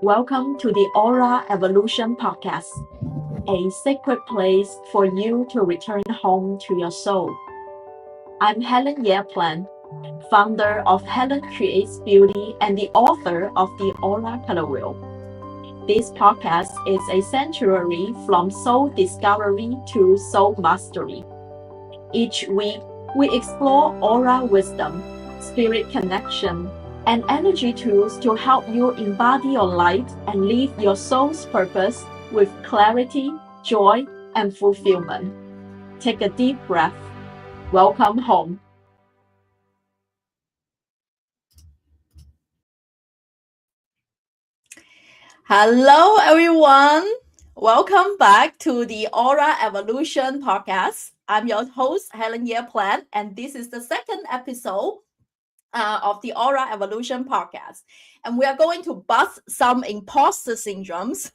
Welcome to the Aura Evolution Podcast, a sacred place for you to return home to your soul. I'm Helen Yeplan, founder of Helen Creates Beauty and the author of the Aura Color Wheel. This podcast is a sanctuary from soul discovery to soul mastery. Each week, we explore aura wisdom, spirit connection, and energy tools to help you embody your light and live your soul's purpose with clarity, joy, and fulfillment. Take a deep breath. Welcome home. Hello, everyone. Welcome back to the Aura Evolution Podcast. I'm your host, Helen Yeplan, and this is the second episode of the Aura Evolution Podcast. And we are going to bust some imposter syndromes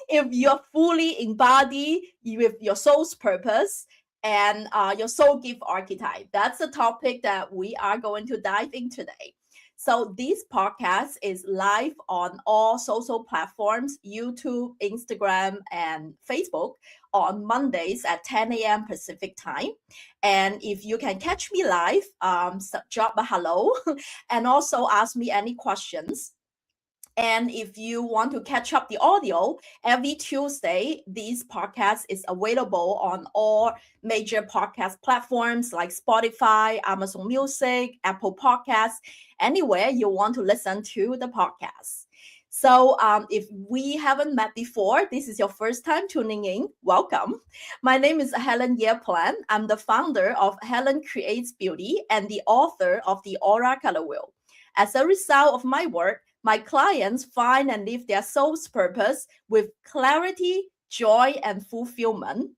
if you're fully embodied with your soul's purpose and your soul gift archetype. That's the topic that we are going to dive in today. So this podcast is live on all social platforms, YouTube, Instagram, and Facebook on Mondays at 10 a.m. Pacific time. And if you can catch me live, drop a hello and also ask me any questions. And if you want to catch up the audio, every Tuesday, this podcast is available on all major podcast platforms like Spotify, Amazon Music, Apple Podcasts, anywhere you want to listen to the podcast. So if we haven't met before, this is your first time tuning in, welcome. My name is Helen Yeplan. I'm the founder of Helen Creates Beauty and the author of the Aura Color Wheel. As a result of my work, my clients find and live their soul's purpose with clarity, joy, and fulfillment.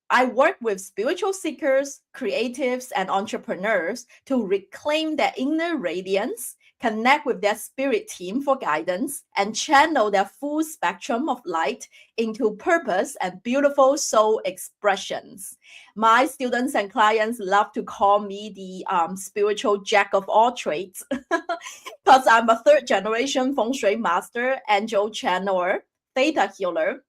I work with spiritual seekers, creatives, and entrepreneurs to reclaim their inner radiance, connect with their spirit team for guidance, and channel their full spectrum of light into purpose and beautiful soul expressions. My students and clients love to call me the spiritual jack of all trades because I'm a third generation feng shui master, angel channeler, theta healer,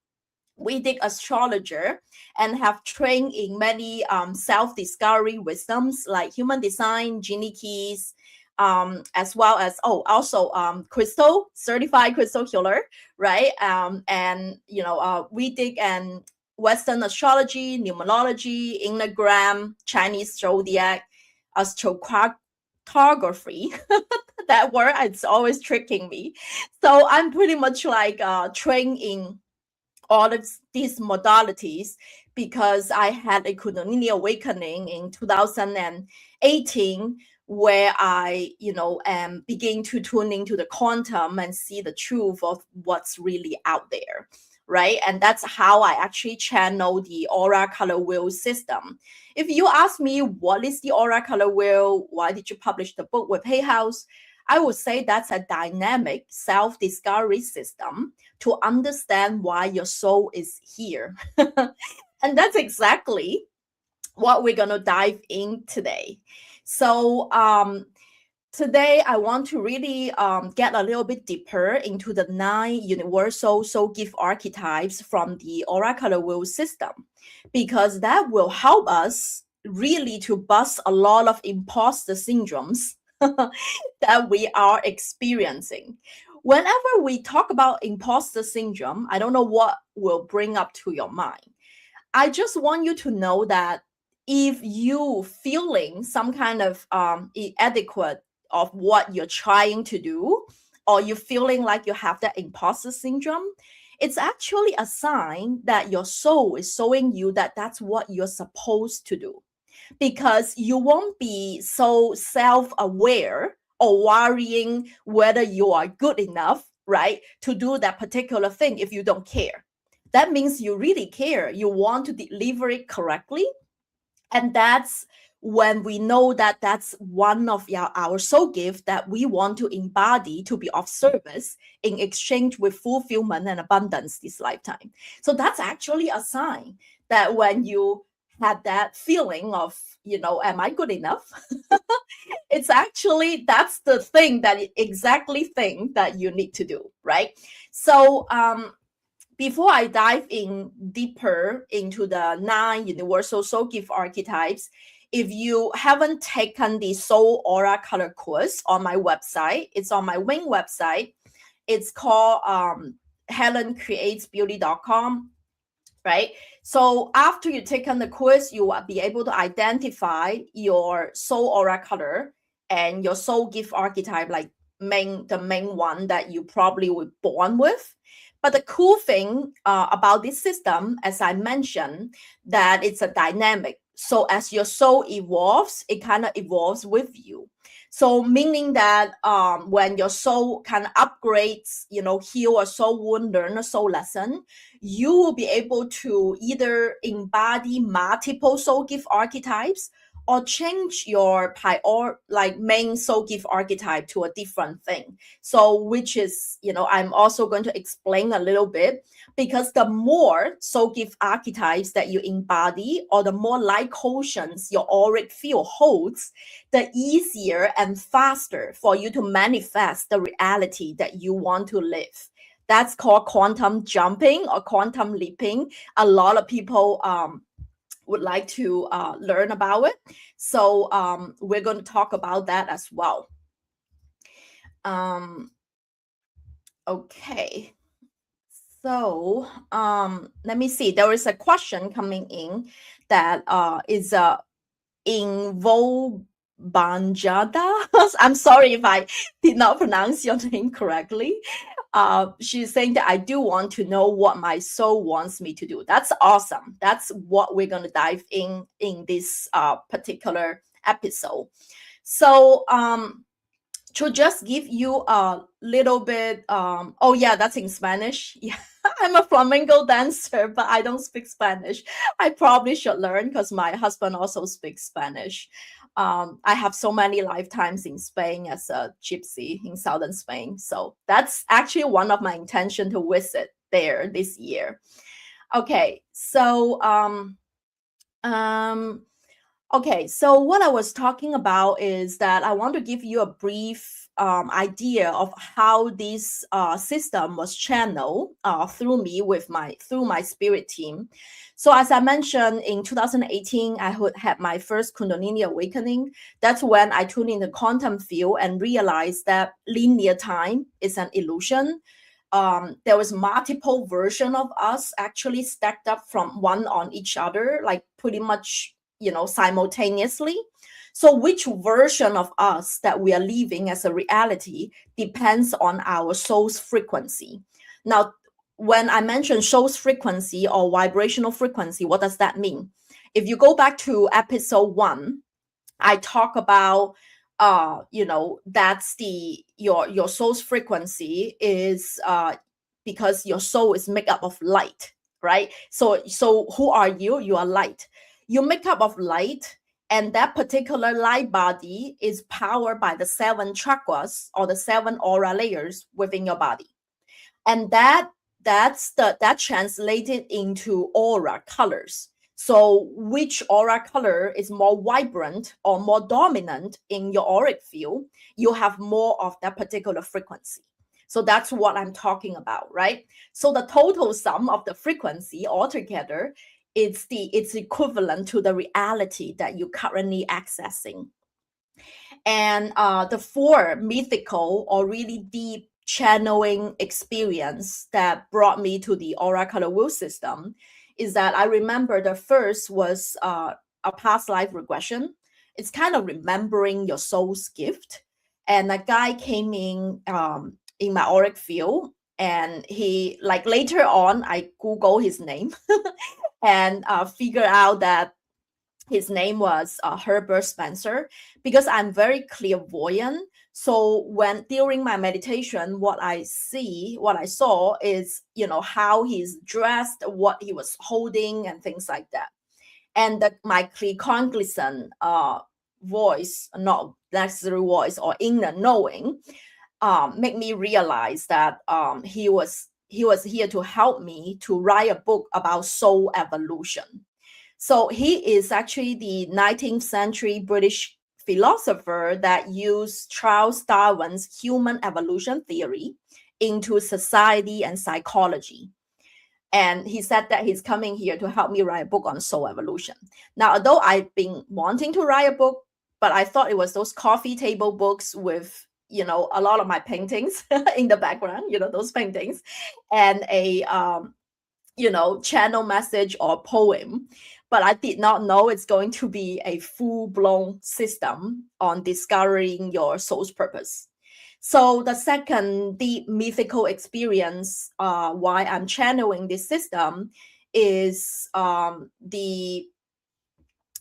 Vedic astrologer, and have trained in many self-discovery wisdoms like human design, genie keys, as well as crystal, certified crystal healer, right? And Vedic and Western astrology, numerology, enneagram, Chinese zodiac, astrocartography. That word, it's always tricking me. So I'm pretty much like trained in all of these modalities because I had a Kundalini awakening in 2018 where I, begin to tune into the quantum and see the truth of what's really out there, right? And that's how I actually channel the Aura Color Wheel system. If you ask me, what is the Aura Color Wheel? Why did you publish the book with Hay House? I would say that's a dynamic self-discovery system to understand why your soul is here. And that's exactly what we're going to dive in today. So today I want to really get a little bit deeper into the 9 universal soul gift archetypes from the Aura Color Wheel system, because that will help us really to bust a lot of imposter syndromes that we are experiencing. Whenever we talk about imposter syndrome, I don't know what will bring up to your mind. I just want you to know that if you feeling some kind of inadequate of what you're trying to do, or you're feeling like you have that imposter syndrome, it's actually a sign that your soul is showing you that that's what you're supposed to do. Because you won't be so self-aware or worrying whether you are good enough, right, to do that particular thing if you don't care. That means you really care. You want to deliver it correctly. And that's when we know that that's one of our soul gift that we want to embody to be of service in exchange with fulfillment and abundance this lifetime. So that's actually a sign that when you had that feeling of, am I good enough? It's actually, that's the thing that you need to do, right? So before I dive in deeper into the 9 universal soul gift archetypes, if you haven't taken the soul aura color course on my website, it's on my wing website. It's called helencreatesbeauty.com, right? So after you take on the course, you will be able to identify your soul aura color and your soul gift archetype, like the main one that you probably were born with. But the cool thing about this system, as I mentioned, that it's a dynamic. So as your soul evolves, it kind of evolves with you. So meaning that when your soul kind of upgrades, heal a soul wound, learn a soul lesson, you will be able to either embody multiple soul gift archetypes or change your main soul gift archetype to a different thing. So which is, I'm also going to explain a little bit, because the more soul gift archetypes that you embody, or the more light quotients your auric field holds, the easier and faster for you to manifest the reality that you want to live. That's called quantum jumping or quantum leaping. A lot of people would like to learn about it. So we're going to talk about that as well. Okay. So let me see. There is a question coming in that is Invo Banjada. I'm sorry if I did not pronounce your name correctly. She's saying that I do want to know what my soul wants me to do. That's awesome. That's what we're going to dive in this particular episode. So to just give you a little bit, oh yeah, that's in Spanish. Yeah, I'm a flamenco dancer, but I don't speak Spanish. I probably should learn because my husband also speaks Spanish. I have so many lifetimes in Spain as a gypsy in southern Spain. So that's actually one of my intention to visit there this year. Okay, so okay, so what I was talking about is that I want to give you a brief idea of how this system was channeled through me through my spirit team. So as I mentioned, in 2018, I had my first Kundalini awakening. That's when I tuned in the quantum field and realized that linear time is an illusion. There was multiple versions of us actually stacked up from one on each other, like pretty much simultaneously. So which version of us that we are living as a reality depends on our soul's frequency. Now, when I mention soul's frequency or vibrational frequency, what does that mean? If you go back to episode 1, I talk about that's your soul's frequency is because your soul is made up of light, right? So who are you? You are light. You make up of light, and that particular light body is powered by the 7 chakras or the 7 aura layers within your body. And that translated into aura colors. So which aura color is more vibrant or more dominant in your auric field, you have more of that particular frequency. So that's what I'm talking about, right? So the total sum of the frequency altogether, it's equivalent to the reality that you're currently accessing. And the 4 mythical or really deep channeling experience that brought me to the aura color wheel system is that I remember the first was a past life regression. It's kind of remembering your soul's gift. And a guy came in my auric field, and he, like, later on, I Google his name and figure out that his name was Herbert Spencer, because I'm very clairvoyant. So when during my meditation, what I saw is, how he's dressed, what he was holding, and things like that. And my claircognizant voice, not necessary voice or inner knowing, make me realize that he was here to help me to write a book about soul evolution. So he is actually the 19th century British philosopher that used Charles Darwin's human evolution theory into society and psychology. And he said that he's coming here to help me write a book on soul evolution. Now, although I've been wanting to write a book, but I thought it was those coffee table books with, a lot of my paintings in the background, those paintings, and a, channel message or poem. But I did not know it's going to be a full-blown system on discovering your soul's purpose. So the second deep mythical experience, why I'm channeling this system, is the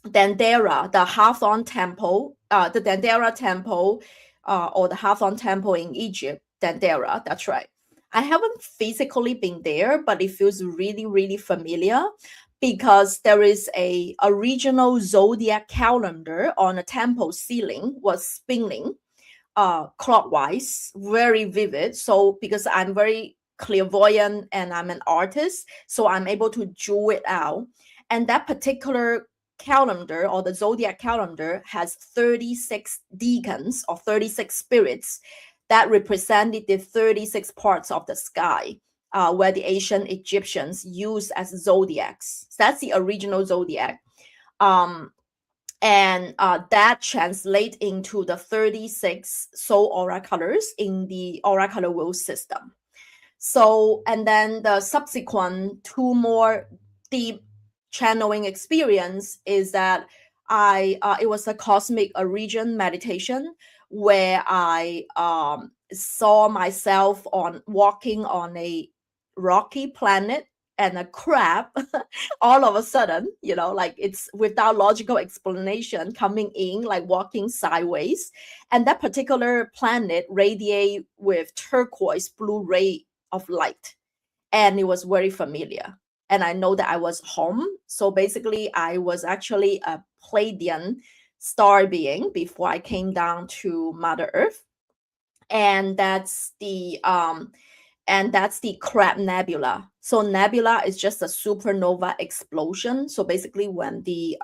Dendera, the Hathor Temple, the Dendera Temple, or the Hathor Temple in Egypt. Dendera, that's right. I haven't physically been there, but it feels really, really familiar because there is a original zodiac calendar on a temple ceiling was spinning clockwise, very vivid. So because I'm very clairvoyant and I'm an artist, so I'm able to draw it out. And that particular calendar, or the zodiac calendar, has 36 deacons or 36 spirits that represented the 36 parts of the sky, where the ancient Egyptians used as zodiacs. So that's the original zodiac. And that translates into the 36 soul aura colors in the aura color wheel system. So, and then the subsequent two more deep channeling experience is that it was a cosmic origin meditation where I saw myself walking on a rocky planet, and a crab all of a sudden, like it's without logical explanation coming in, like walking sideways. And that particular planet radiate with turquoise blue ray of light. And it was very familiar. And I know that I was home. So basically I was actually a Pleiadian star being before I came down to Mother Earth. And that's the Crab Nebula. So nebula is just a supernova explosion. So basically when the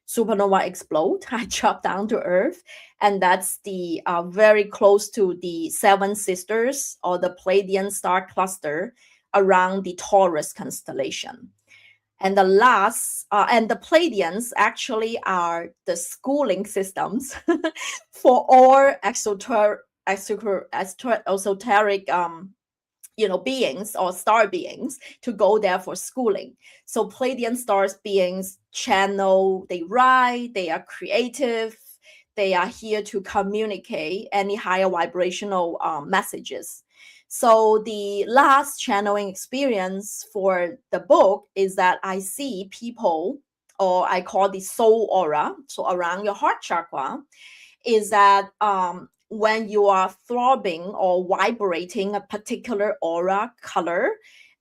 supernova explode, I drop down to Earth. And that's the very close to the Seven Sisters, or the Pleiadian star cluster around the Taurus constellation. And the last, and the Pleiadians actually are the schooling systems for all esoteric beings or star beings to go there for schooling. So Pleiadian stars beings channel, they write, they are creative, they are here to communicate any higher vibrational messages. So the last channeling experience for the book is that I see people, or I call the soul aura, so around your heart chakra, is that when you are throbbing or vibrating a particular aura color,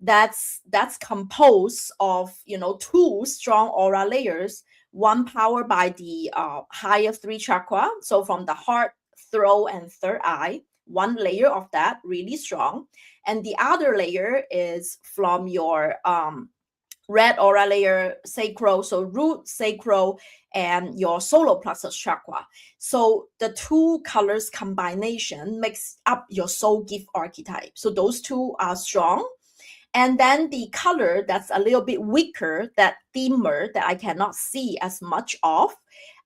that's composed of two strong aura layers, one powered by the higher three chakra, so from the heart, throat, and third eye, one layer of that really strong, and the other layer is from your red aura layer, sacral, so root, sacral, and your solar plexus chakra. So the two colors combination makes up your soul gift archetype. So those two are strong. And then the color that's a little bit weaker, that dimmer, that I cannot see as much of,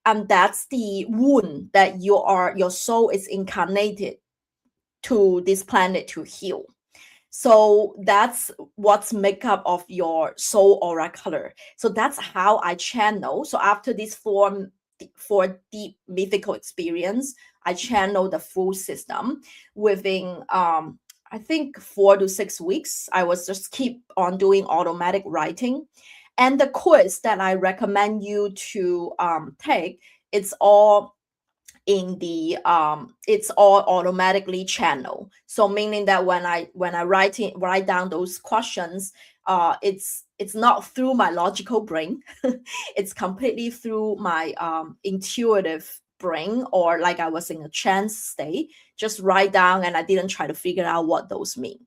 and that's the wound that your soul is incarnated to this planet to heal. So that's what's make up of your soul aura color. So that's how I channel. So after this four deep mythical experience, I channel the full system within I think 4 to 6 weeks. I was just keep on doing automatic writing. And the quiz that I recommend you to take, it's all in the it's all automatically channel. So meaning that when I write down those questions, it's not through my logical brain. It's completely through my intuitive brain, or like I was in a trance state, just write down, and I didn't try to figure out what those mean.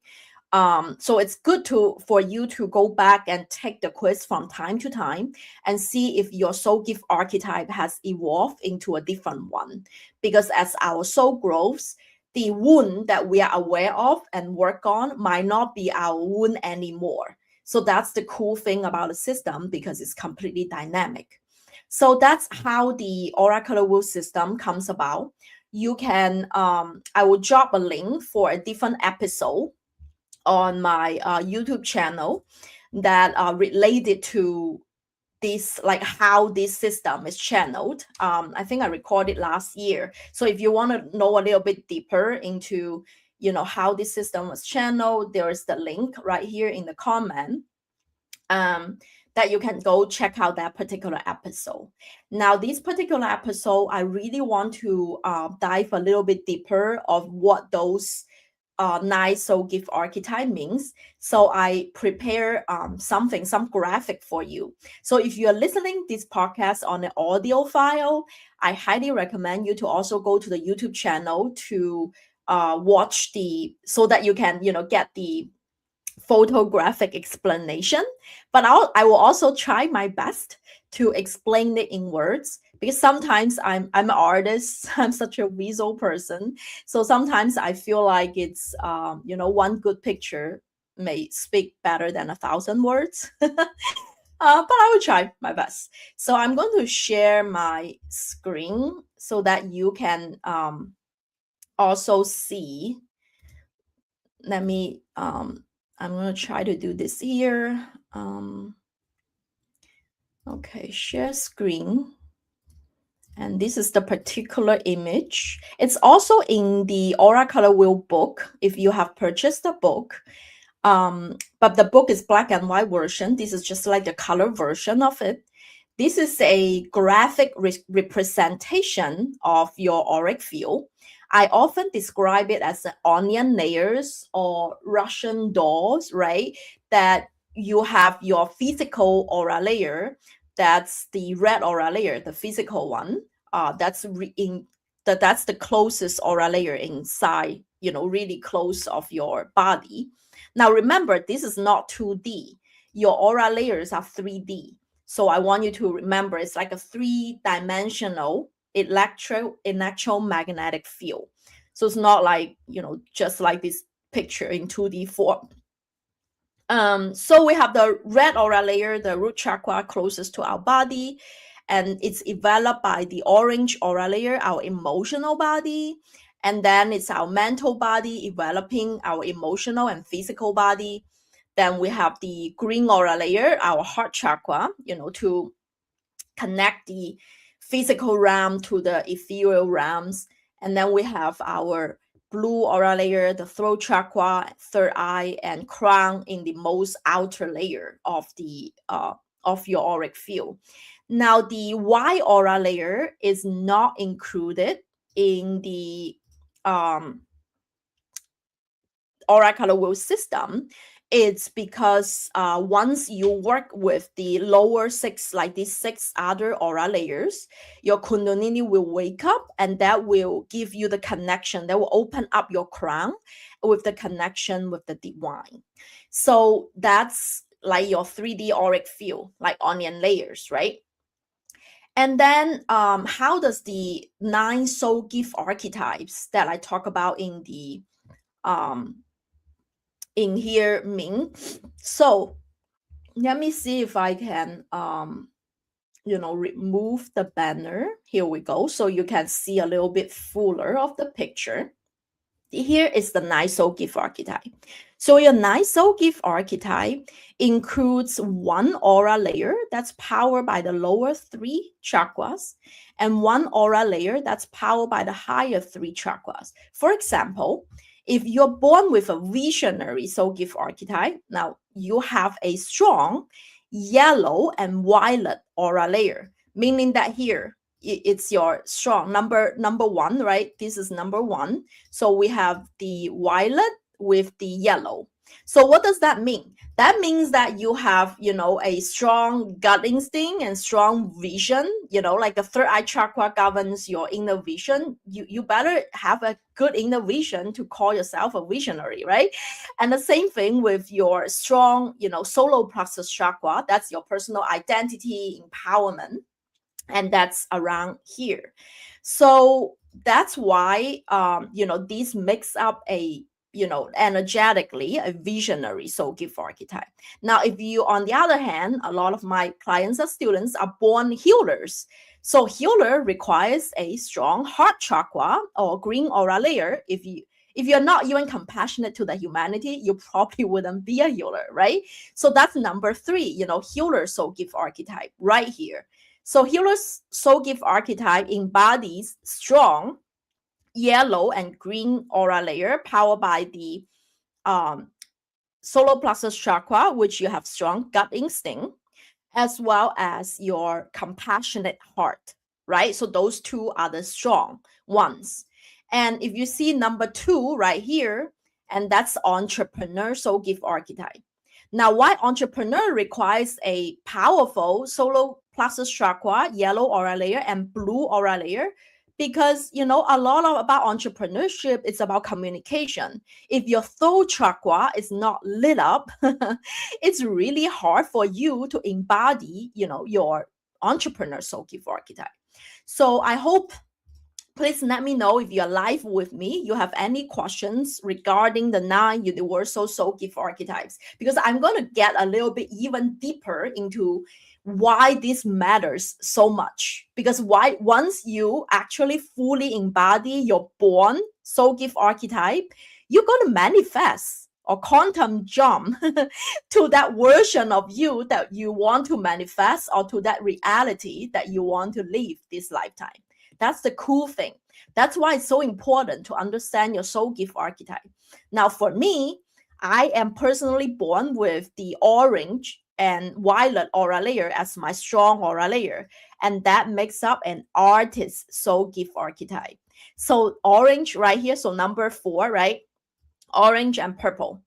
So it's good for you to go back and take the quiz from time to time and see if your soul gift archetype has evolved into a different one. Because as our soul grows, the wound that we are aware of and work on might not be our wound anymore. So that's the cool thing about the system, because it's completely dynamic. So that's how the oracular wheel system comes about. You can, I will drop a link for a different episode on my YouTube channel that are related to this, like how this system is channeled. I think I recorded last year. So if you want to know a little bit deeper into, how this system was channeled, there is the link right here in the comment. That you can go check out that particular episode. Now, this particular episode, I really want to dive a little bit deeper of what those 9 soul gift archetype means. So I prepare some graphic for you. So if you're listening this podcast on an audio file, I highly recommend you to also go to the YouTube channel to watch so that you can, get the photographic explanation. But I will also try my best to explain it in words, because sometimes I'm an artist. I'm such a visual person, so sometimes I feel like it's one good picture may speak better than 1,000 words. But I will try my best. So I'm going to share my screen so that you can also see. Let me I'm going to try to do this here. Okay, share screen. And this is the particular image. It's also in the Oracle Wheel book, if you have purchased the book. But the book is black and white version. This is just like the color version of it. This is a graphic representation of your auric field. I often describe it as the onion layers or Russian dolls, right? That you have your physical aura layer. That's the red aura layer, the physical one. That's the closest aura layer inside, really close of your body. Now, remember, this is not 2D. Your aura layers are 3D. So I want you to remember it's like a 3-dimensional electromagnetic field. So it's not like, just like this picture in 2D form. So we have the red aura layer, the root chakra closest to our body, and it's developed by the orange aura layer, our emotional body. And then it's our mental body developing our emotional and physical body. Then we have the green aura layer, our heart chakra, to connect the physical realm to the ethereal realms. And then we have our blue aura layer, the throat chakra, third eye, and crown in the most outer layer of the of your auric field. Now, the white aura layer is not included in the oracular wheel system. It's because once you work with the lower 6, like these 6 other aura layers, your kundalini will wake up, and that will give you the connection. That will open up your crown with the connection with the divine. So that's like your 3D auric field, like onion layers, right? And then how does the 9 soul gift archetypes that I talk about in the in here mean? So let me see if I can remove the banner. Here we go, so you can see a little bit fuller of the picture. Here is the 9 soul gift archetype. So your 9 soul gift archetype includes 1 aura layer that's powered by the lower 3 chakras, and 1 aura layer that's powered by the higher 3 chakras. For example, if you're born with a visionary soul gift archetype, now you have a strong yellow and violet aura layer, meaning that here it's your strong number 1, right? This is number 1. So we have the violet with the yellow. So what does that mean? That means that you have, a strong gut instinct and strong vision, like the third eye chakra governs your inner vision. You better have a good inner vision to call yourself a visionary, right? And the same thing with your strong, solar plexus chakra. That's your personal identity, empowerment, and that's around here. So that's why these makes up a energetically a visionary soul gift archetype. Now if you, on the other hand, a lot of my clients or students are born healers. So healer requires a strong heart chakra or green aura layer. If you're not even compassionate to the humanity, you probably wouldn't be a healer, right? So that's number 3, healer soul gift archetype right here. So healer's soul gift archetype embodies strong yellow and green aura layer powered by the solar plexus chakra, which you have strong gut instinct, as well as your compassionate heart, right? So those 2 are the strong ones. And if you see number 2 right here, and that's entrepreneur soul gift archetype. Now, why entrepreneur requires a powerful solar plexus chakra, yellow aura layer, and blue aura layer? Because, a lot about entrepreneurship, it's about communication. If your throat chakra is not lit up, it's really hard for you to embody, your entrepreneur soul gift archetype. So I hope, please let me know if you're live with me, you have any questions regarding the 9 universal soul gift archetypes, because I'm going to get a little bit even deeper into why this matters so much. Because once you actually fully embody your born soul gift archetype, you're going to manifest or quantum jump to that version of you that you want to manifest, or to that reality that you want to live this lifetime. That's the cool thing. That's why it's so important to understand your soul gift archetype. Now, for me, I am personally born with the orange and violet aura layer as my strong aura layer, and that makes up an artist soul gift archetype. So orange right here, so number 4, right? Orange and purple.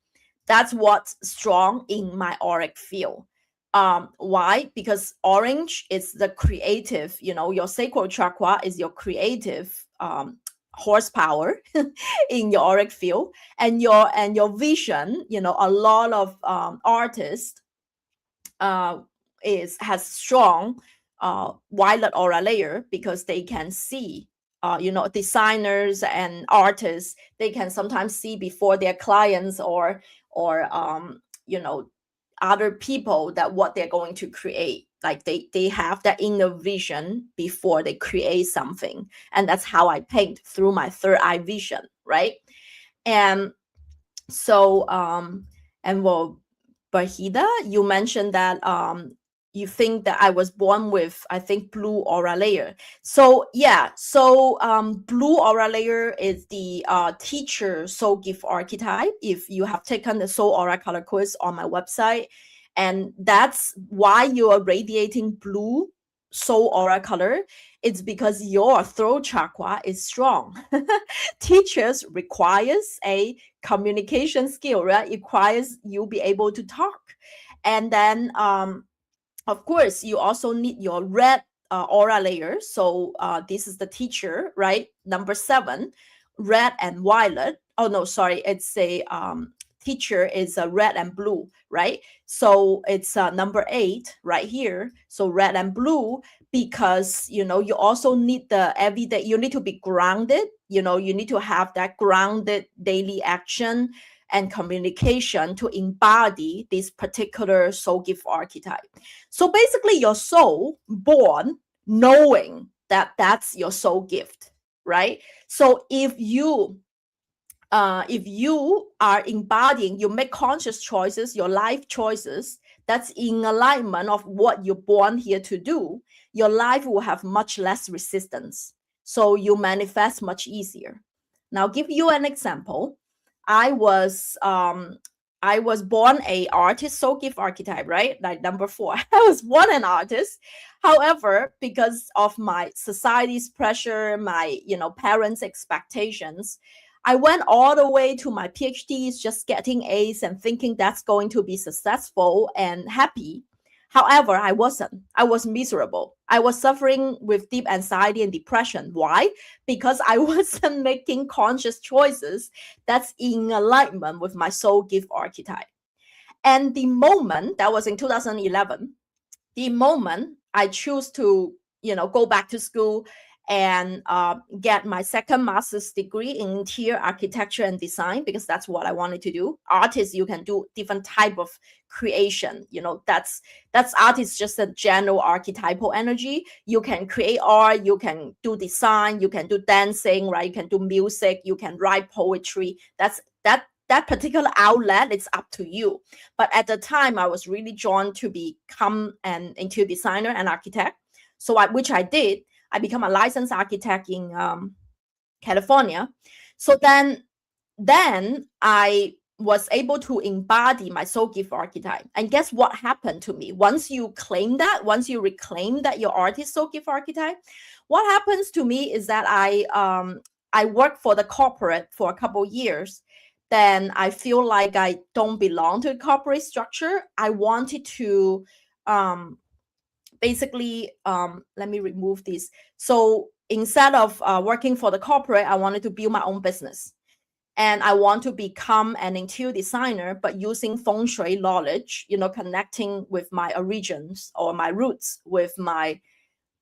That's what's strong in my auric field. Why? Because orange is the creative, your sacral chakra is your creative horsepower in your auric field, and your vision, a lot of artists has strong violet aura layer, because they can see, designers and artists, they can sometimes see before their clients or other people that what they're going to create. Like they have that inner vision before they create something. And that's how I paint, through my third eye vision, right? And so Bahida, you mentioned that you think that I was born with, I think, blue aura layer. So yeah, so blue aura layer is the teacher soul gift archetype. If you have taken the soul aura color quiz on my website, and that's why you are radiating blue soul aura color. It's because your throat chakra is strong. Teachers requires a communication skill, right? It requires you be able to talk. And then of course you also need your red aura layer. So this is the teacher, right? Number 7, red and violet. Oh no, sorry, it's a teacher is red and blue, right? So it's number 8 right here. So red and blue, because you also need the everyday, you need to be grounded, you need to have that grounded daily action and communication to embody this particular soul gift archetype. So basically your soul born knowing that that's your soul gift, right? So if you are embodying, you make conscious choices, your life choices, that's in alignment of what you're born here to do, your life will have much less resistance. So you manifest much easier. Now, give you an example. I was born a artist soul gift archetype, right? Like number 4. I was born an artist. However, because of my society's pressure, my parents' expectations, I went all the way to my PhDs, just getting A's and thinking that's going to be successful and happy. However, I wasn't. I was miserable. I was suffering with deep anxiety and depression. Why? Because I wasn't making conscious choices that's in alignment with my soul gift archetype. And the moment, that was in 2011, the moment I choose to, go back to school and get my second master's degree in interior architecture and design, because that's what I wanted to do. Artists, you can do different type of creation. That's artists, just a general archetypal energy. You can create art, you can do design, you can do dancing, right? You can do music, you can write poetry. That particular outlet, it's up to you. But at the time, I was really drawn to become an interior designer and architect. So which I did. I became a licensed architect in California. So then I was able to embody my soul gift archetype. And guess what happened to me? Once you reclaim that your artist soul gift archetype, what happens to me is that I worked for the corporate for a couple of years. Then I feel like I don't belong to the corporate structure. I wanted to basically, let me remove this. So instead of working for the corporate, I wanted to build my own business. And I want to become an interior designer, but using feng shui knowledge, connecting with my origins or my roots with my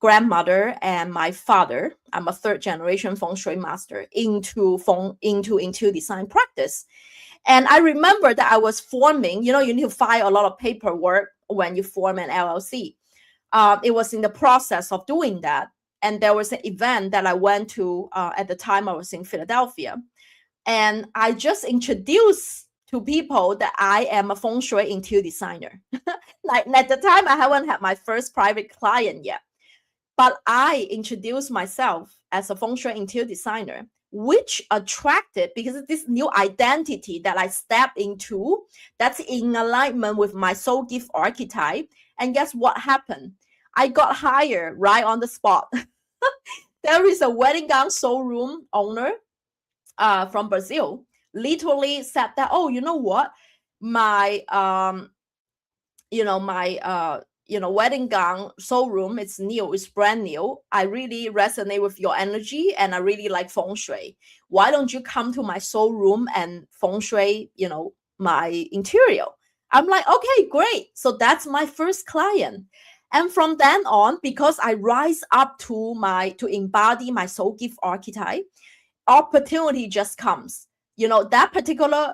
grandmother and my father. I'm a third generation feng shui master into interior design practice. And I remember that I was forming, you need to file a lot of paperwork when you form an LLC. It was in the process of doing that. And there was an event that I went to at the time I was in Philadelphia. And I just introduced to people that I am a feng shui interior designer. Like at the time, I haven't had my first private client yet. But I introduced myself as a feng shui interior designer, which attracted, because of this new identity that I stepped into, that's in alignment with my soul gift archetype. And guess what happened? I got hired right on the spot. There is a wedding gown showroom owner from Brazil, literally said that, oh, you know what? My wedding gown showroom, it's new, it's brand new. I really resonate with your energy and I really like feng shui. Why don't you come to my showroom and feng shui, my interior? I'm like, okay, great. So that's my first client. And from then on, because I rise up to embody my soul gift archetype, opportunity just comes. That particular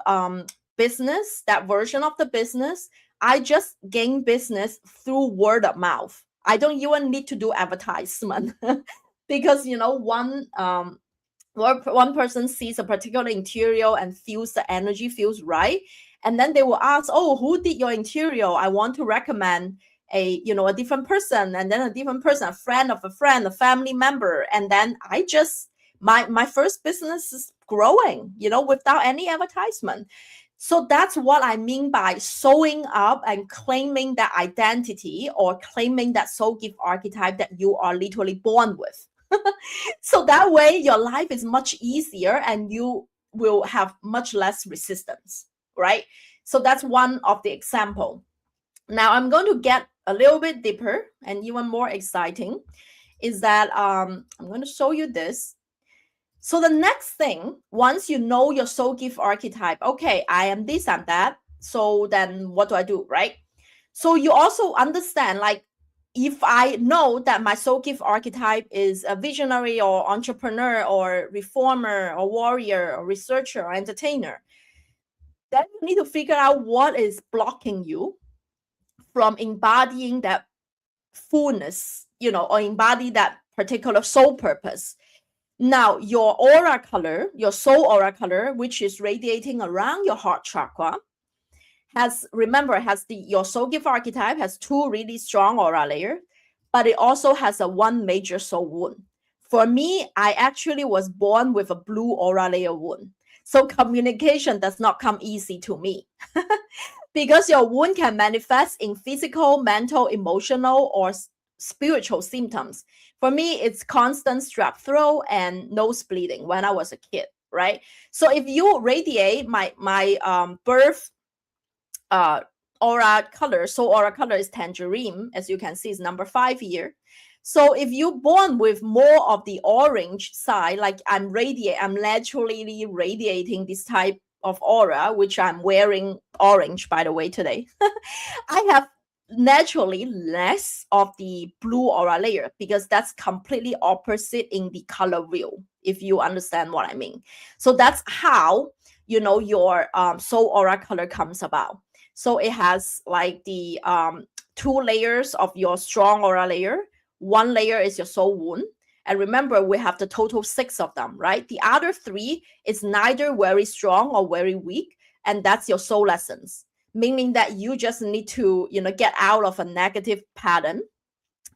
business, that version of the business, I just gain business through word of mouth. I don't even need to do advertisement because one person sees a particular interior and feels the energy feels right, and then they will ask, oh, who did your interior? I want to recommend a different person, and then a different person, a friend of a friend, a family member, and then I just my first business is growing, without any advertisement. So that's what I mean by showing up and claiming that identity or claiming that soul gift archetype that you are literally born with. So that way your life is much easier and you will have much less resistance, right? So that's one of the example. Now I'm going to get a little bit deeper and even more exciting is that I'm going to show you this. So the next thing, once you know your soul gift archetype, okay, I am this and that. So then what do I do, right? So you also understand, like, if I know that my soul gift archetype is a visionary or entrepreneur or reformer or warrior or researcher or entertainer, then you need to figure out what is blocking you from embodying that fullness, or embody that particular soul purpose. Now, your aura color, your soul aura color, which is radiating around your heart chakra, your soul gift archetype has two really strong aura layers, but it also has a one major soul wound. For me, I actually was born with a blue aura layer wound. So communication does not come easy to me because your wound can manifest in physical, mental, emotional, or spiritual symptoms. For me, it's constant strep throat and nose bleeding when I was a kid, right? So if you radiate my birth aura color, so aura color is tangerine, as you can see, is number 5 here. So if you're born with more of the orange side, like I'm naturally radiating this type of aura, which I'm wearing orange, by the way, today. I have naturally less of the blue aura layer, because that's completely opposite in the color wheel, if you understand what I mean. So that's how, your soul aura color comes about. So it has like the 2 layers of your strong aura layer. 1 layer is your soul wound. And remember, we have the total 6 of them, right? The other 3 is neither very strong or very weak. And that's your soul lessons, meaning that you just need to, get out of a negative pattern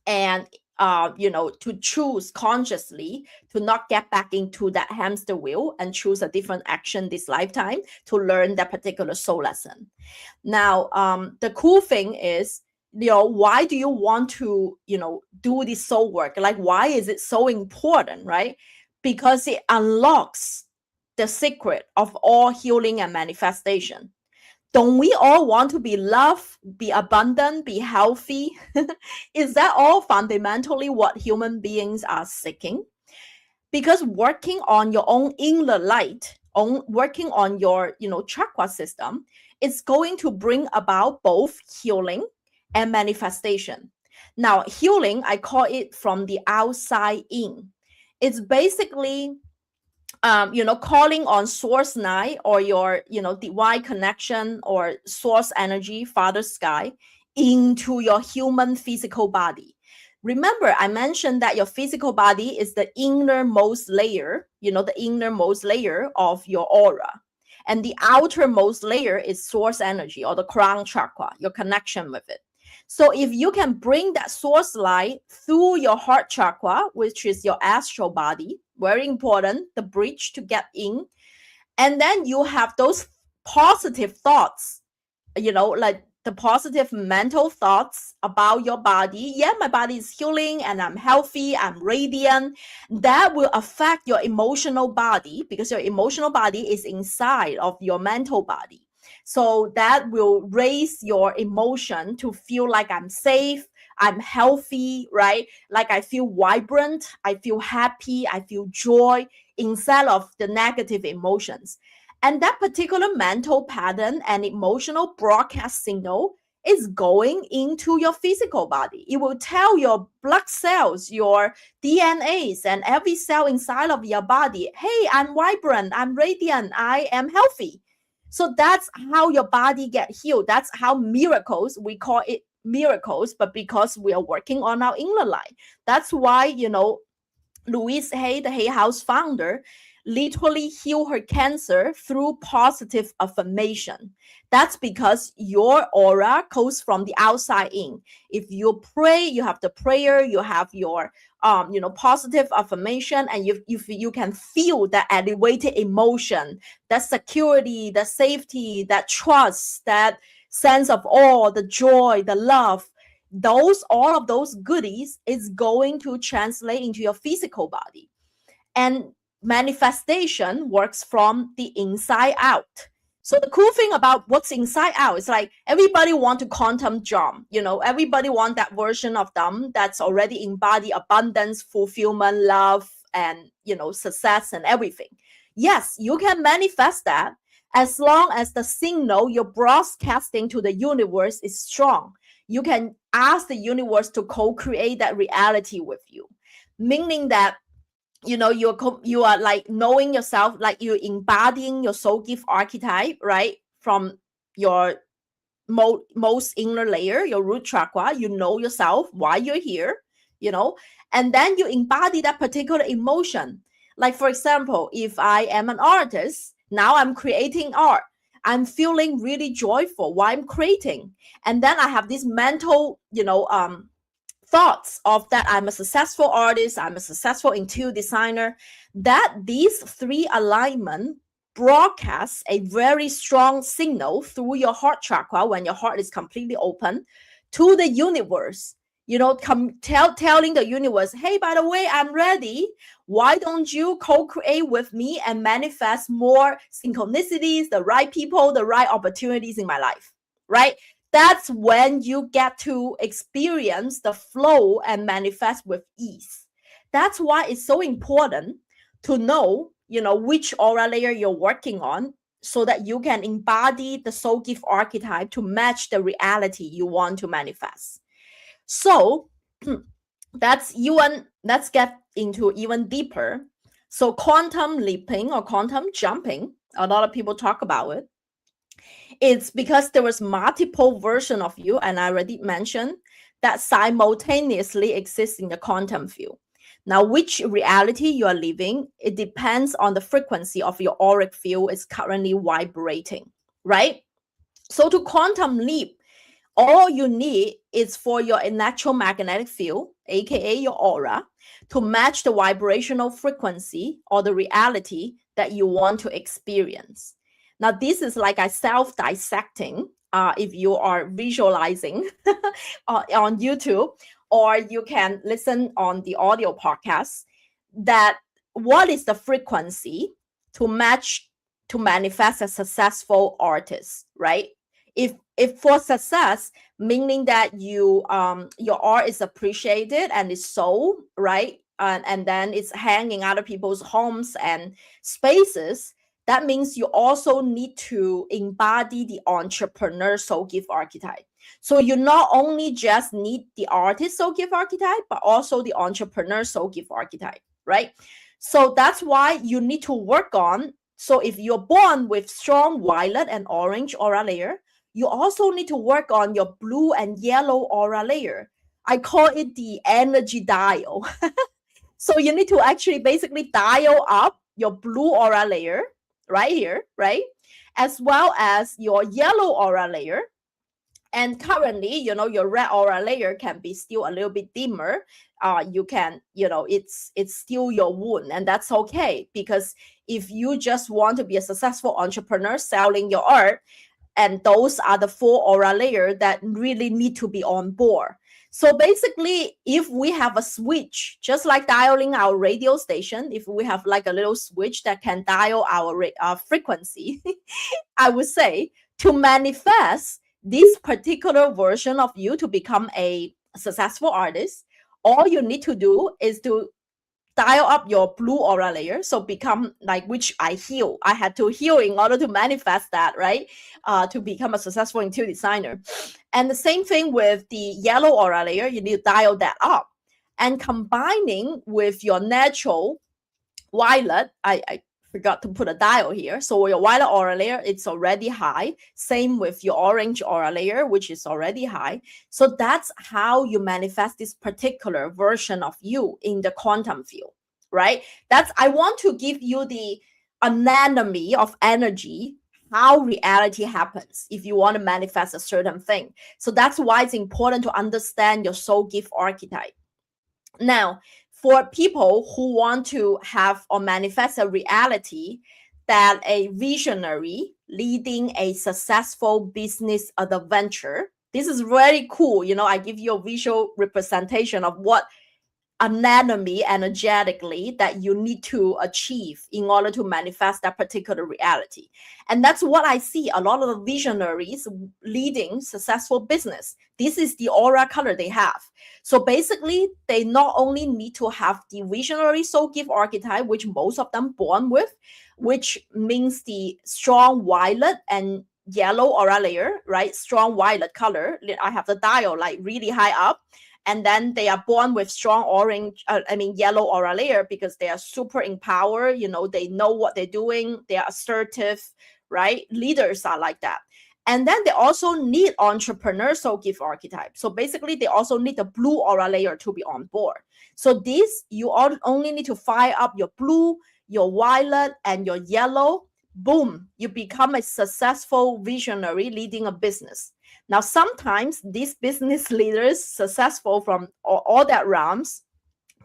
and, to choose consciously to not get back into that hamster wheel and choose a different action this lifetime to learn that particular soul lesson. Now, the cool thing is, why do you want to, do this soul work? Like, why is it so important, right? Because it unlocks the secret of all healing and manifestation. Don't we all want to be loved, be abundant, be healthy? Is that all fundamentally what human beings are seeking? Because working on your own inner light, working on your, chakra system, it's going to bring about both healing and manifestation. Now, healing, I call it from the outside in. It's basically calling on source 9 or your, divine connection or source energy, father sky, into your human physical body. Remember, I mentioned that your physical body is the innermost layer, the innermost layer of your aura. And the outermost layer is source energy, or the crown chakra, your connection with it. So if you can bring that source light through your heart chakra, which is your astral body, very important, the bridge to get in. And then you have those positive thoughts, like the positive mental thoughts about your body. Yeah, my body is healing and I'm healthy, I'm radiant. That will affect your emotional body, because your emotional body is inside of your mental body. So that will raise your emotion to feel like I'm safe, I'm healthy, right? Like I feel vibrant, I feel happy, I feel joy, instead of the negative emotions. And that particular mental pattern and emotional broadcast signal is going into your physical body. It will tell your blood cells, your DNAs, and every cell inside of your body, hey, I'm vibrant, I'm radiant, I am healthy. So that's how your body get healed. That's how miracles, we call it miracles, but because we are working on our inner light. That's why, Louise Hay, the Hay House founder, literally healed her cancer through positive affirmation. That's because your aura goes from the outside in. If you pray, you have the prayer, you have your positive affirmation, and you can feel that elevated emotion, that security, that safety, that trust, that sense of awe, the joy, the love. All of those goodies is going to translate into your physical body. And manifestation works from the inside out. So the cool thing about what's inside out is like everybody want to quantum jump, everybody want that version of them that's already embody abundance, fulfillment, love, and, success and everything. Yes, you can manifest that as long as the signal you're broadcasting to the universe is strong. You can ask the universe to co-create that reality with you, meaning that you are like knowing yourself, like you're embodying your soul gift archetype, right? From your most inner layer, your root chakra, you know yourself, why you're here, and then you embody that particular emotion. Like, for example, if I am an artist, now I'm creating art. I'm feeling really joyful while I'm creating. And then I have this mental, thoughts of that I'm a successful artist, I'm a successful interior designer, that these 3 alignment broadcasts a very strong signal through your heart chakra when your heart is completely open to the universe. telling the universe, hey, by the way, I'm ready. Why don't you co-create with me and manifest more synchronicities, the right people, the right opportunities in my life, right? That's when you get to experience the flow and manifest with ease. That's why it's so important to know, which aura layer you're working on, so that you can embody the soul gift archetype to match the reality you want to manifest. So let's get into even deeper. So quantum leaping or quantum jumping, a lot of people talk about it. It's because there was multiple version of you, and I already mentioned that simultaneously exists in the quantum field. Now, which reality you are living, it depends on the frequency of your auric field is currently vibrating, right? So to quantum leap, all you need is for your electromagnetic field, aka your aura, to match the vibrational frequency or the reality that you want to experience. Now, this is like a self-dissecting if you are visualizing on YouTube, or you can listen on the audio podcast, that what is the frequency to match to manifest a successful artist, right? If for success, meaning that you your art is appreciated and is sold, right, and then it's hanging out of people's homes and spaces, that means you also need to embody the entrepreneur soul gift archetype. So you not only just need the artist soul gift archetype, but also the entrepreneur soul gift archetype, right? So that's why you need to work on. So if you're born with strong violet and orange aura layer, you also need to work on your blue and yellow aura layer. I call it the energy dial. So you need to actually basically dial up your blue aura layer right here, right? As well as your yellow aura layer. And currently, your red aura layer can be still a little bit dimmer. You can, it's still your wound, and that's okay, because if you just want to be a successful entrepreneur selling your art, and those are the 4 aura layers that really need to be on board. So basically, if we have a switch, just like dialing our radio station, if we have like a little switch that can dial our frequency, I would say, to manifest this particular version of you to become a successful artist, all you need to do is to dial up your blue aura layer. So become like, which I had to heal in order to manifest that, right? To become a successful interior designer. And the same thing with the yellow aura layer, you need to dial that up. And combining with your natural violet, I forgot to put a dial here. So your violet aura layer, it's already high. Same with your orange aura layer, which is already high. So that's how you manifest this particular version of you in the quantum field, right? I want to give you the anatomy of energy, how reality happens if you want to manifest a certain thing. So that's why it's important to understand your soul gift archetype. Now, for people who want to have or manifest a reality that a visionary leading a successful business adventure, this is very cool. I give you a visual representation of what anatomy energetically that you need to achieve in order to manifest that particular reality. And that's what I see a lot of the visionaries leading successful business. This is the aura color they have. So basically, they not only need to have the visionary soul gift archetype, which most of them born with, which means the strong violet and yellow aura layer, right? Strong violet color. I have the dial like really high up. And then they are born with strong yellow aura layer, because they are super empowered. They know what they're doing. They are assertive, right? Leaders are like that. And then they also need entrepreneur soul gift archetype. So basically, they also need the blue aura layer to be on board. So this, you only need to fire up your blue, your violet, and your yellow. Boom, you become a successful visionary leading a business. Now, sometimes these business leaders successful from all that realms,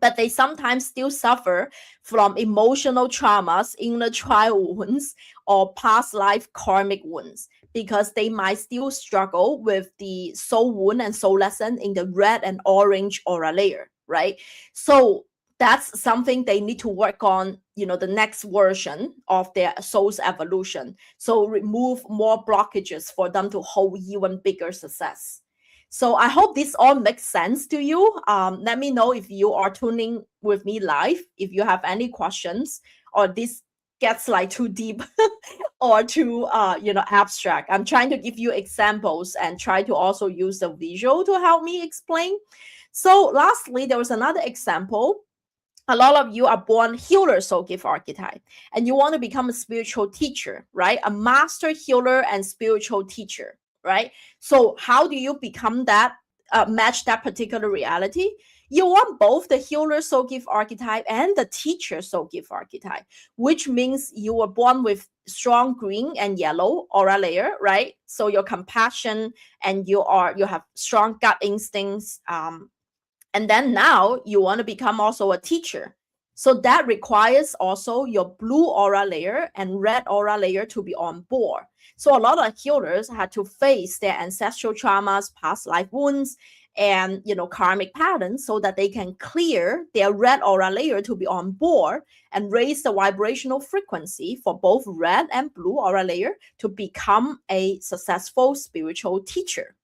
but they sometimes still suffer from emotional traumas, inner child wounds, or past life karmic wounds, because they might still struggle with the soul wound and soul lesson in the red and orange aura layer, right? So that's something they need to work on, the next version of their soul's evolution. So remove more blockages for them to hold even bigger success. So I hope this all makes sense to you. Let me know if you are tuning with me live, if you have any questions, or this gets like too deep or too abstract. I'm trying to give you examples and try to also use the visual to help me explain. So lastly, there was another example. A lot of you are born healer soul gift archetype, and you want to become a spiritual teacher, right? A master healer and spiritual teacher, right? So how do you become that, match that particular reality? You want both the healer soul gift archetype and the teacher soul gift archetype, which means you were born with strong green and yellow aura layer, right? So your compassion and you have strong gut instincts, and then now you want to become also a teacher. So that requires also your blue aura layer and red aura layer to be on board. So a lot of healers had to face their ancestral traumas, past life wounds, and karmic patterns so that they can clear their red aura layer to be on board and raise the vibrational frequency for both red and blue aura layer to become a successful spiritual teacher.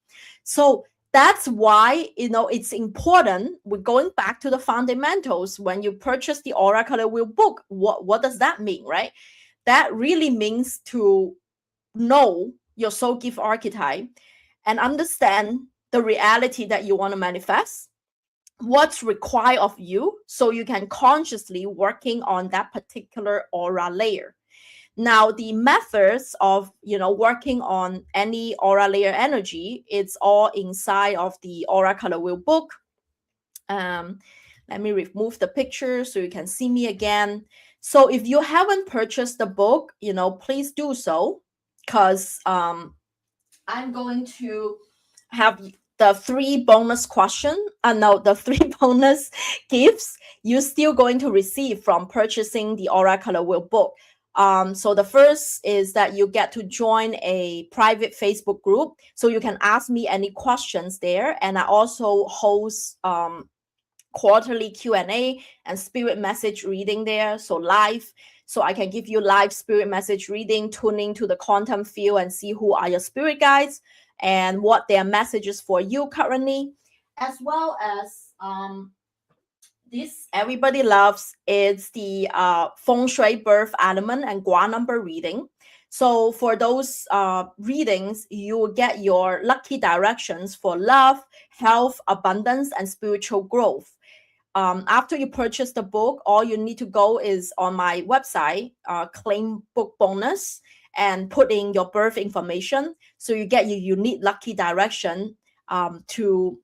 So that's why, it's important. We're going back to the fundamentals. When you purchase the Aura Color Wheel book, what does that mean, right? That really means to know your soul gift archetype and understand the reality that you want to manifest, what's required of you, so you can consciously working on that particular aura layer. Now, the methods of, working on any aura layer energy, it's all inside of the Aura Color Wheel book. Let me remove the picture so you can see me again. So if you haven't purchased the book, please do so, because I'm going to have the 3 bonus the 3 bonus gifts you're still going to receive from purchasing the Aura Color Wheel book. So the first is that you get to join a private Facebook group, so you can ask me any questions there. And I also host quarterly Q&A and spirit message reading there, so live. So I can give you live spirit message reading, tuning to the quantum field and see who are your spirit guides and what their messages for you currently, as well as this everybody loves. It's the feng shui birth element and gua number reading. So for those readings, you will get your lucky directions for love, health, abundance, and spiritual growth. After you purchase the book, all you need to go is on my website, claim book bonus, and put in your birth information. So you get your unique lucky direction to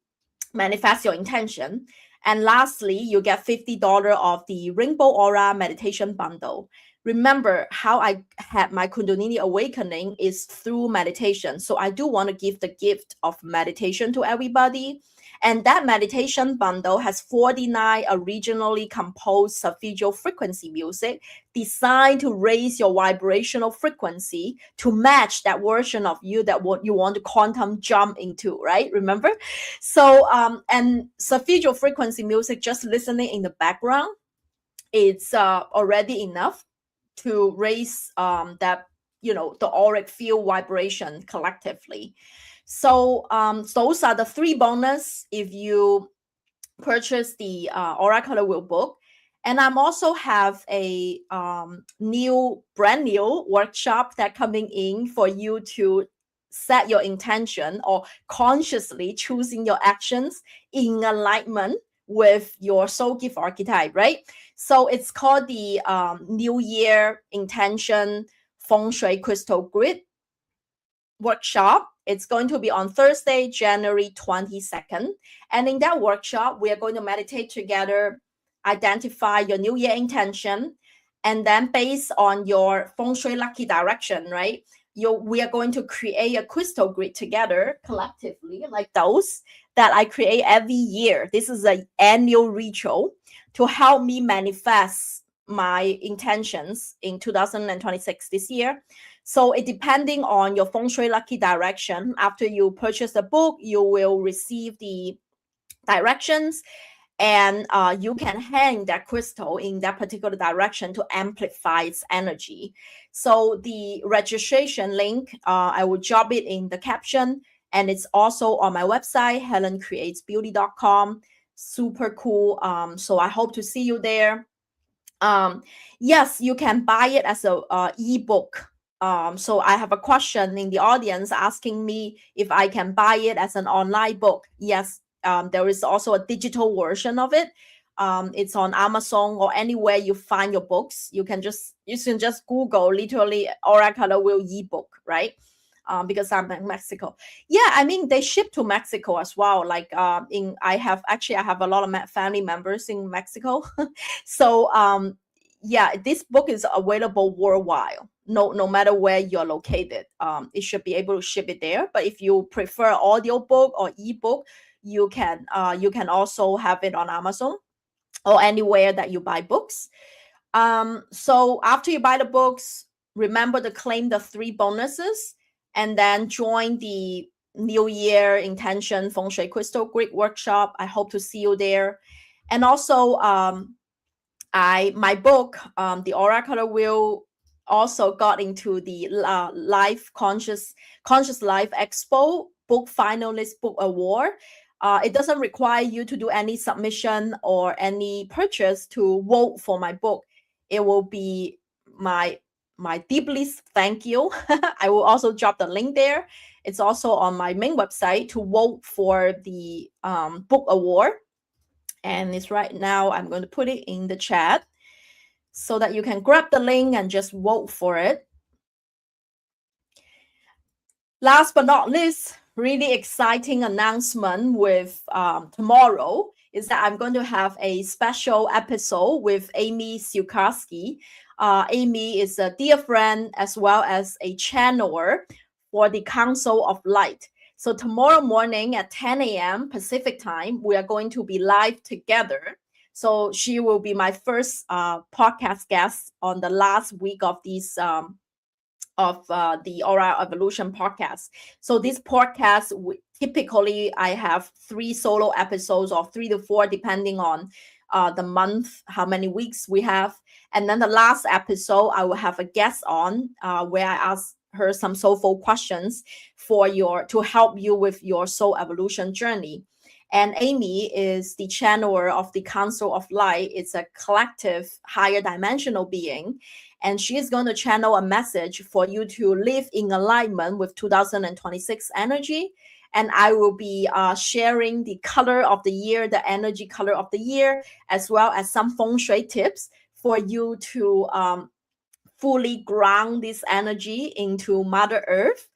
manifest your intention. And lastly, you get $50 of the Rainbow Aura Meditation Bundle. Remember how I had my Kundalini awakening is through meditation. So I do want to give the gift of meditation to everybody. And that meditation bundle has 49 originally composed solfeggio frequency music designed to raise your vibrational frequency to match that version of you that what you want to quantum jump into, right? Remember? So, and solfeggio frequency music, just listening in the background, it's already enough to raise that, the auric field vibration collectively. So those are the 3 bonus if you purchase the Aura Color Wheel book. And I'm also have a brand new workshop that coming in for you to set your intention or consciously choosing your actions in alignment with your soul gift archetype, right? So it's called the New Year Intention Feng Shui Crystal Grid workshop. It's going to be on Thursday, January 22nd. And in that workshop, we are going to meditate together, identify your New Year intention, and then based on your feng shui lucky direction, right? We are going to create a crystal grid together collectively, like those that I create every year. This is an annual ritual to help me manifest my intentions in 2026 this year. So it depending on your feng shui lucky direction. After you purchase the book, you will receive the directions, and you can hang that crystal in that particular direction to amplify its energy. So the registration link, I will drop it in the caption, and it's also on my website, helencreatesbeauty.com. Super cool. So I hope to see you there. Yes, you can buy it as a ebook. So I have a question in the audience asking me if I can buy it as an online book. Yes, there is also a digital version of it. It's on Amazon or anywhere you find your books. You can just Google literally Aura Color Wheel ebook, right? Because I'm in Mexico. Yeah, I mean they ship to Mexico as well. Like I have a lot of family members in Mexico. So yeah, this book is available worldwide. No matter where you're located, it should be able to ship it there. But if you prefer audio book or ebook, you can also have it on Amazon or anywhere that you buy books. So after you buy the books, remember to claim the 3 bonuses and then join the New Year Intention Feng Shui Crystal Grid workshop. I hope to see you there. And also my book, The Aura Color Wheel, also got into the Life Conscious Life Expo book finalist book award. It doesn't require you to do any submission or any purchase to vote for my book. It will be my deepest thank you. I will also drop the link there. It's also on my main website to vote for the book award. And it's right now, I'm going to put it in the chat so that you can grab the link and just vote for it. Last but not least, really exciting announcement with tomorrow is that I'm going to have a special episode with Amy Siukarski. Amy is a dear friend as well as a channeler for the Council of Light. So tomorrow morning at 10 a.m. Pacific time, we are going to be live together. So she will be my first podcast guest on the last week of these the Aura Evolution podcast. So this podcast, typically I have 3 solo episodes or 3 to 4, depending on the month, how many weeks we have. And then the last episode, I will have a guest on where I ask her some soulful questions to help you with your soul evolution journey. And Amy is the channeler of the Council of Light. It's a collective higher dimensional being. And she is going to channel a message for you to live in alignment with 2026 energy. And I will be sharing the color of the year, the energy color of the year, as well as some feng shui tips for you to fully ground this energy into Mother Earth.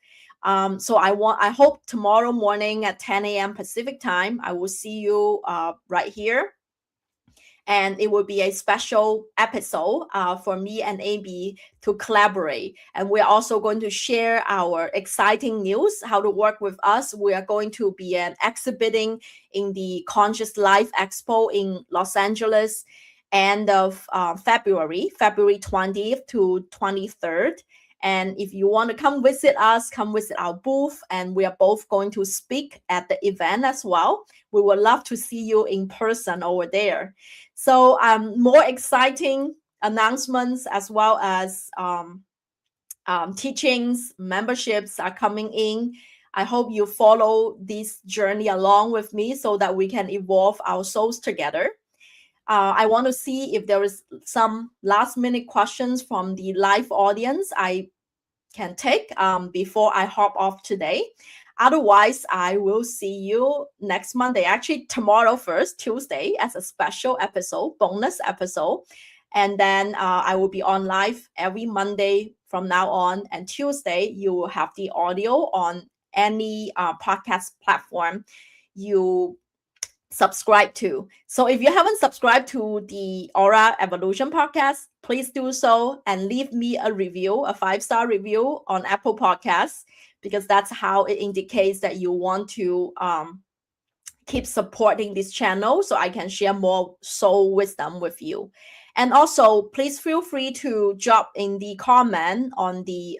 So I hope tomorrow morning at 10 a.m. Pacific time, I will see you right here. And it will be a special episode for me and Amy to collaborate. And we're also going to share our exciting news, how to work with us. We are going to be exhibiting in the Conscious Life Expo in Los Angeles, end of February 20th to 23rd. And if you want to come visit us, come visit our booth. And we are both going to speak at the event as well. We would love to see you in person over there. So more exciting announcements as well as teachings, memberships are coming in. I hope you follow this journey along with me so that we can evolve our souls together. I want to see if there is some last minute questions from the live audience I can take before I hop off today. Otherwise, I will see you next Monday, actually tomorrow first, Tuesday, as a special episode, bonus episode. And then I will be on live every Monday from now on. And Tuesday, you will have the audio on any podcast platform you subscribe to. So if you haven't subscribed to the Aura Evolution podcast, please do so and leave me a review, a 5-star review on Apple Podcasts, because that's how it indicates that you want to keep supporting this channel so I can share more soul wisdom with you. And also, please feel free to drop in the comment on the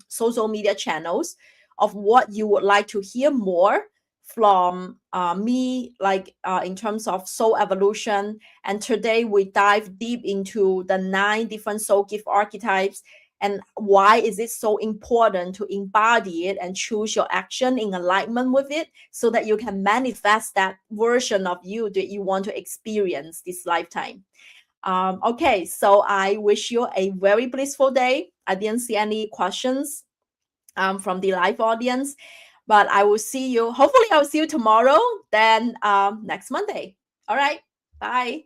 social media channels of what you would like to hear more from me, like in terms of soul evolution. And today we dive deep into the 9 different soul gift archetypes and why is it so important to embody it and choose your action in alignment with it so that you can manifest that version of you that you want to experience this lifetime. Okay, so I wish you a very blissful day. I didn't see any questions from the live audience, but I will see you. Hopefully, I'll see you tomorrow, then next Monday. All right, bye.